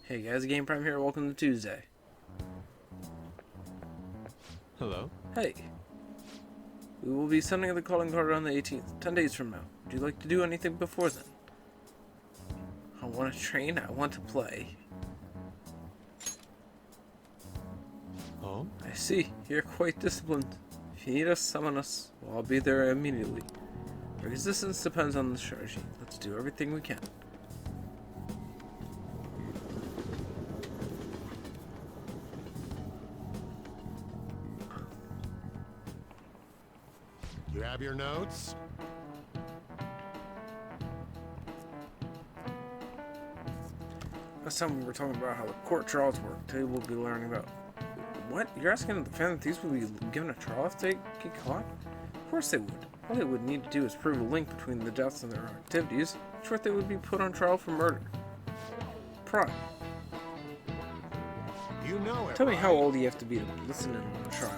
Hey guys, Game Prime here. Welcome to Tuesday. Hello? Hey. We will be sending the calling card on the 18th, 10 days from now. Would you like to do anything before then? I want to train, I want to play. Oh? I see, you're quite disciplined. If you need us, summon us. Well, I'll be there immediately. Our resistance depends on the strategy. Let's do everything we can. You have your notes? Last time we were talking about how the court trials work. Today we'll be learning about... What? You're asking the defendant thieves will be given a trial if they get caught? Of course they would. All they would need to do is prove a link between the deaths and their activities. In short, they would be put on trial for murder. Prime. You know it. Tell me right? how old you have to be to listen in on a trial.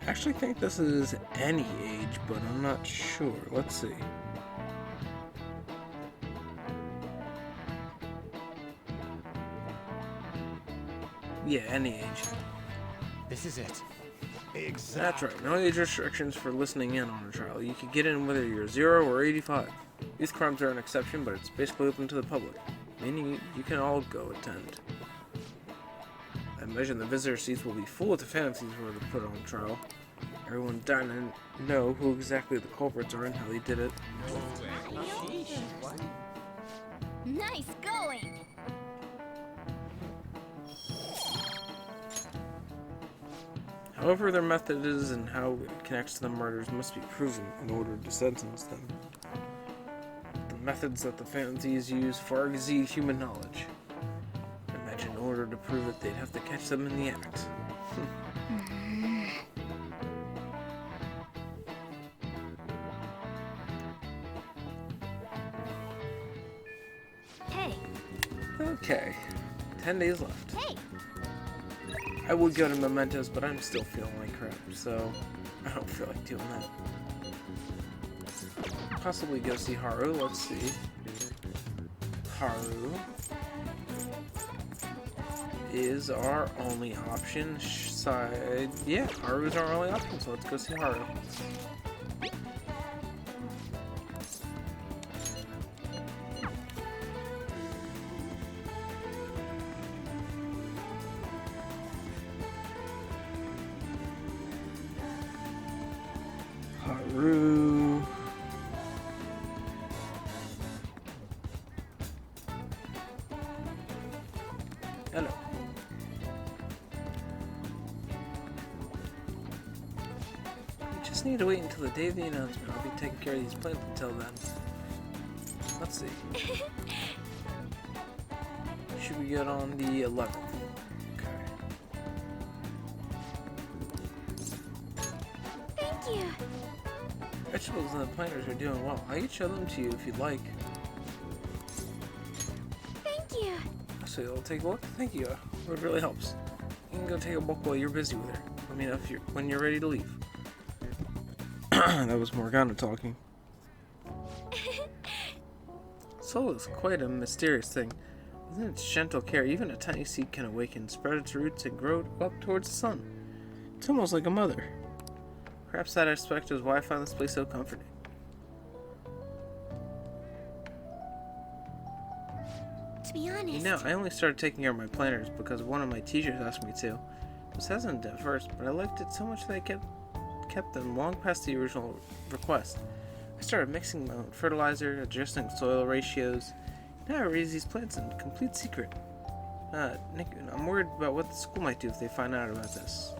I actually think this is any age, but I'm not sure. Let's see. Yeah, any age. This is it. Exactly. That's right. No age restrictions for listening in on a trial. You can get in whether you're 0 or 85. These crimes are an exception, but it's basically open to the public, meaning you can all go attend. I imagine the visitor seats will be full of the fantasies who are put on trial. Everyone dying to know who exactly the culprits are and how they did it. Nice going! However their method is and how it connects to the murders must be proven in order to sentence them. The methods that the fantasies use far exceed human knowledge. I imagine in order to prove it, they'd have to catch them in the act. Hey, Okay, 10 days left. hey! I would go to mementos, but I'm still feeling like crap, so I don't feel like doing that. Possibly go see Haru. Let's see. Haru is our only option. Side, yeah, Haru is our only option, so let's go see Haru. Haru. Hello. We just need to wait until the day of the announcement. I'll be taking care of these plans until then. Let's see. Should we get on the 11th? Okay. Thank you! Vegetables and the planters are doing well. I could show them to you if you'd like. Thank you! So you'll take a look? Thank you. It really helps. You can go take a walk while you're busy with her. Let me know if when you're ready to leave. That was Morgana talking. Soul is quite a mysterious thing. Within its gentle care, even a tiny seed can awaken, spread its roots, and grow up towards the sun. It's almost like a mother. Perhaps that aspect is why I find this place so comforting. To be honest, You know, I only started taking care of my planters because one of my teachers asked me to. I was hesitant at first, but I liked it so much that I kept them long past the original request. I started mixing my own fertilizer, adjusting soil ratios. Now I raise these plants in complete secret. Nick, I'm worried about what the school might do if they find out about this.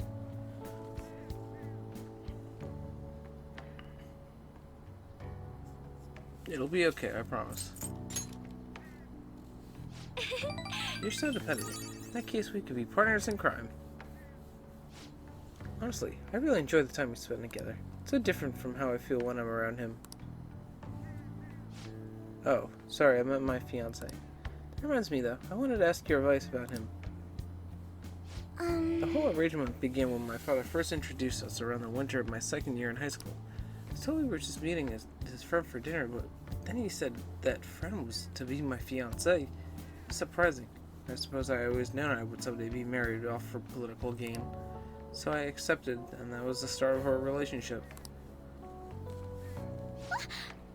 It'll be okay, I promise. You're so dependent. In that case, we could be partners in crime. Honestly, I really enjoy the time we spend together. It's so different from how I feel when I'm around him. Oh, sorry, I meant my fiancé. That reminds me, though. I wanted to ask your advice about him. The whole arrangement began when my father first introduced us around the winter of my second year in high school. He told me we were just meeting his friend for dinner, but then he said that friend was to be my fiancée. It was surprising. I suppose I always known I would someday be married off for political gain. So I accepted, and that was the start of our relationship.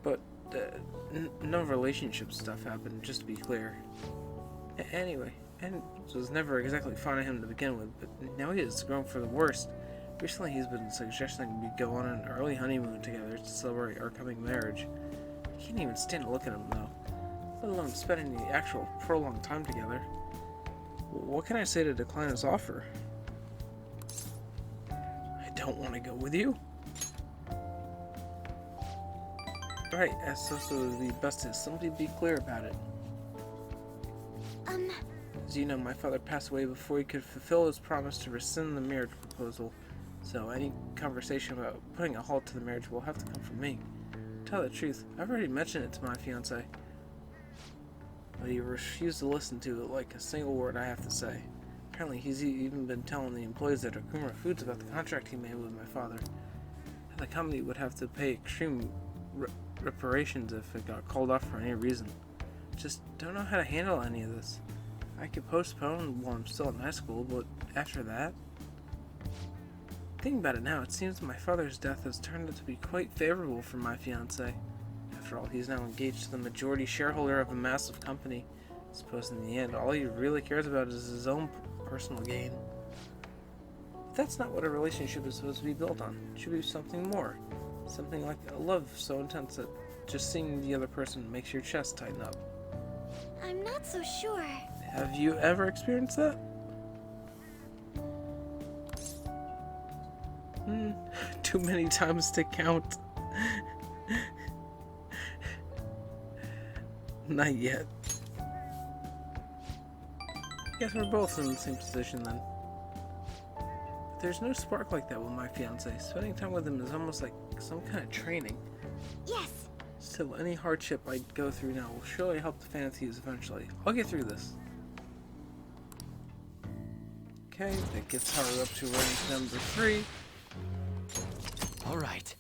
But no relationship stuff happened, just to be clear. Anyway, and was never exactly fond of him to begin with, but now he has grown for the worst. Recently he's been suggesting we go on an early honeymoon together to celebrate our coming marriage. I can't even stand to look at him though, let alone spending the actual prolonged time together. What can I say to decline his offer? I don't want to go with you. Right, so it would be best to simply be clear about it. As you know, my father passed away before he could fulfill his promise to rescind the marriage proposal, so any conversation about putting a halt to the marriage will have to come from me. To tell the truth, I've already mentioned it to my fiancé, but he refused to listen to it like a single word I have to say. Apparently, he's even been telling the employees at Akuma Foods about the contract he made with my father. And the company would have to pay extreme reparations if it got called off for any reason. Just don't know how to handle any of this. I could postpone while I'm still in high school, but after that? Thinking about it now, it seems my father's death has turned out to be quite favorable for my fiancé. After all, he's now engaged to the majority shareholder of a massive company. I suppose in the end, all he really cares about is his own personal gain. But that's not what a relationship is supposed to be built on. It should be something more. Something like a love so intense that just seeing the other person makes your chest tighten up. I'm not so sure. Have you ever experienced that? Too many times to count. Not yet. Guess we're both in the same position then. But there's no spark like that with my fiance. Spending time with him is almost like some kind of training. Yes. Still, any hardship I go through now will surely help the fantasies eventually. I'll get through this. Okay, that gets Haru up to rank number 3. All right.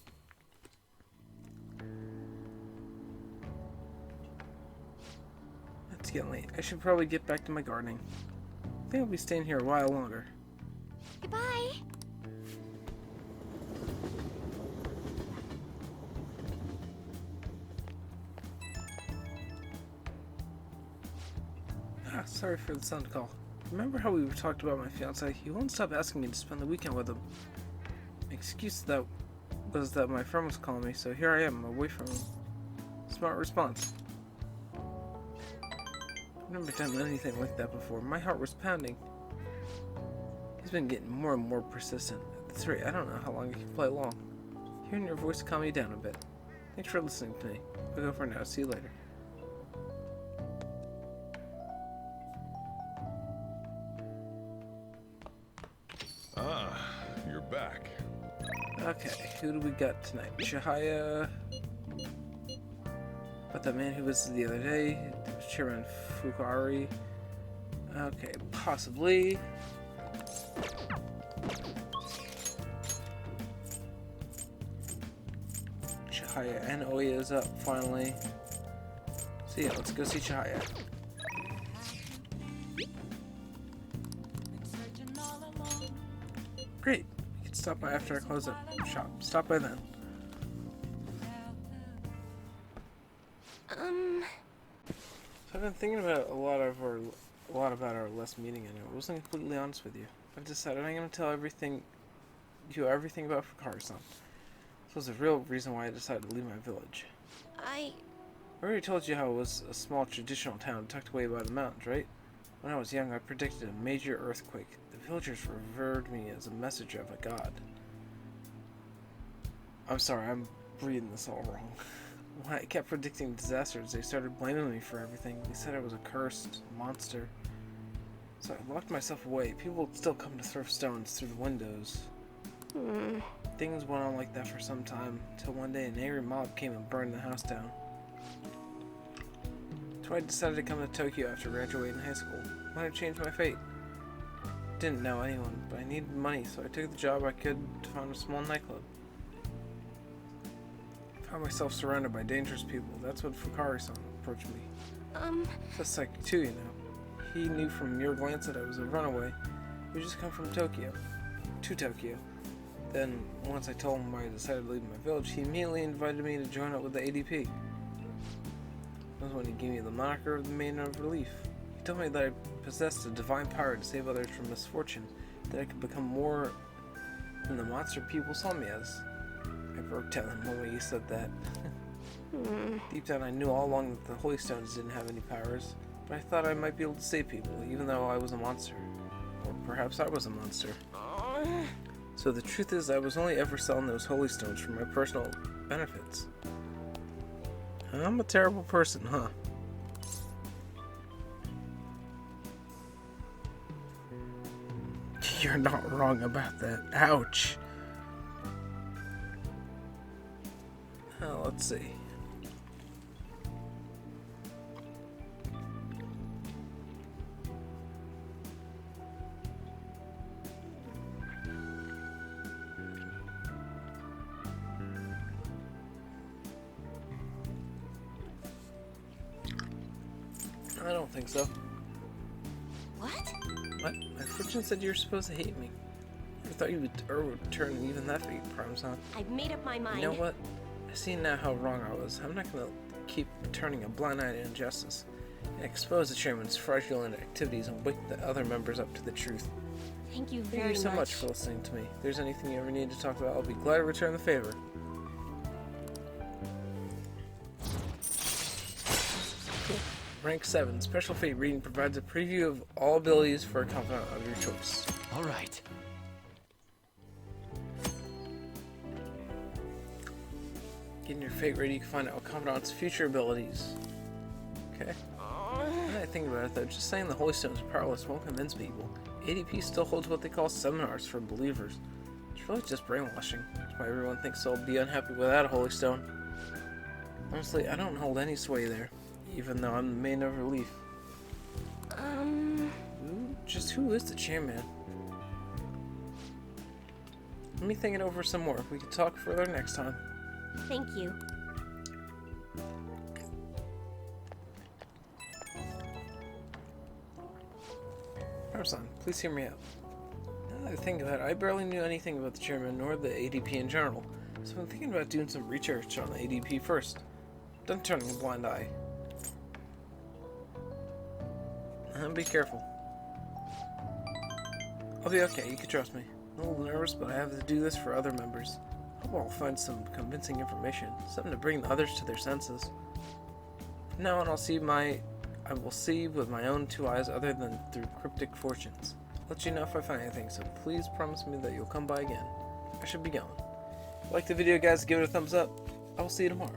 It's getting late. I should probably get back to my gardening. I think I'll be staying here a while longer. Goodbye. Sorry for the sudden call. Remember how we talked about my fiance? He won't stop asking me to spend the weekend with him. My excuse that was that my friend was calling me, so here I am, away from him. Smart response. I've never done anything like that before. My heart was pounding. He's been getting more and more persistent. At this rate, I don't know how long I can play along. Hearing your voice calmed me down a bit. Thanks for listening to me. I'll go for now. See you later. You're back. Okay, who do we got tonight? Chihaya. But the man who was the other day, Chairman Fukari. Okay, possibly. Chihaya and Oya is up finally. So yeah, let's go see Chihaya. Great. We can stop by after I close up shop. Stop by then. So I've been thinking about a lot about our last meeting, and I wasn't completely honest with you. I've decided I'm going to tell everything about Fukari-san. This was the real reason why I decided to leave my village. I already told you how it was a small traditional town tucked away by the mountains, right? When I was young, I predicted a major earthquake. The villagers revered me as a messenger of a god. I'm sorry, I'm reading this all wrong. When I kept predicting disasters, they started blaming me for everything. They said I was a cursed monster. So I locked myself away. People would still come to throw stones through the windows. Things went on like that for some time, till one day an angry mob came and burned the house down. So I decided to come to Tokyo after graduating high school. I wanted to change my fate. Didn't know anyone, but I needed money, so I took the job I could to found a small nightclub. found myself surrounded by dangerous people. That's when Fukari-san approached me. That's psychic too, you know. He knew from mere glance that I was a runaway who just come from Tokyo. To Tokyo. Then, once I told him I decided to leave my village, he immediately invited me to join up with the ADP. That was when he gave me the moniker of the Maiden of Relief. He told me that I possessed a divine power to save others from misfortune, that I could become more than the monster people saw me as. I broke down the moment he said that. Deep down I knew all along that the Holy Stones didn't have any powers, but I thought I might be able to save people, even though I was a monster. Or perhaps I was a monster. So the truth is I was only ever selling those Holy Stones for my personal benefits. I'm a terrible person, huh? You're not wrong about that. Ouch. Let's see. I don't think so. What? What? My fortune said you were supposed to hate me. I thought you would turn even that fate promise on. I've made up my mind. You know what? I see now how wrong I was. I'm not gonna keep turning a blind eye to injustice and expose the chairman's fraudulent activities and wake the other members up to the truth. Thank you Thank very you so much for listening to me. If there's anything you ever need to talk about, I'll be glad to return the favor. Cool. Rank 7. Special Fate Reading provides a preview of all abilities for a confidant of your choice. All right. Getting your fate ready, you can find out confidant's future abilities. Okay. Now that I think about it though, just saying the Holy Stones are powerless won't convince people. ADP still holds what they call seminars for believers. It's really just brainwashing. That's why everyone thinks they'll be unhappy without a Holy Stone. Honestly, I don't hold any sway there, even though I'm the Maiden of Relief. Who is the chairman? Let me think it over some more. We can talk further next time. Thank you. Haru-san, please hear me out. Now that I think about it, I barely knew anything about the chairman nor the ADP in general, so I'm thinking about doing some research on the ADP first. Don't turn a blind eye. Be careful. I'll be okay, you can trust me. I'm a little nervous, but I have to do this for other members. Hope I'll find some convincing information, something to bring the others to their senses. From now on, I will see with my own two eyes other than through cryptic fortunes. I'll let you know if I find anything, so please promise me that you'll come by again. I should be going. If you like the video, guys, give it a thumbs up. I will see you tomorrow.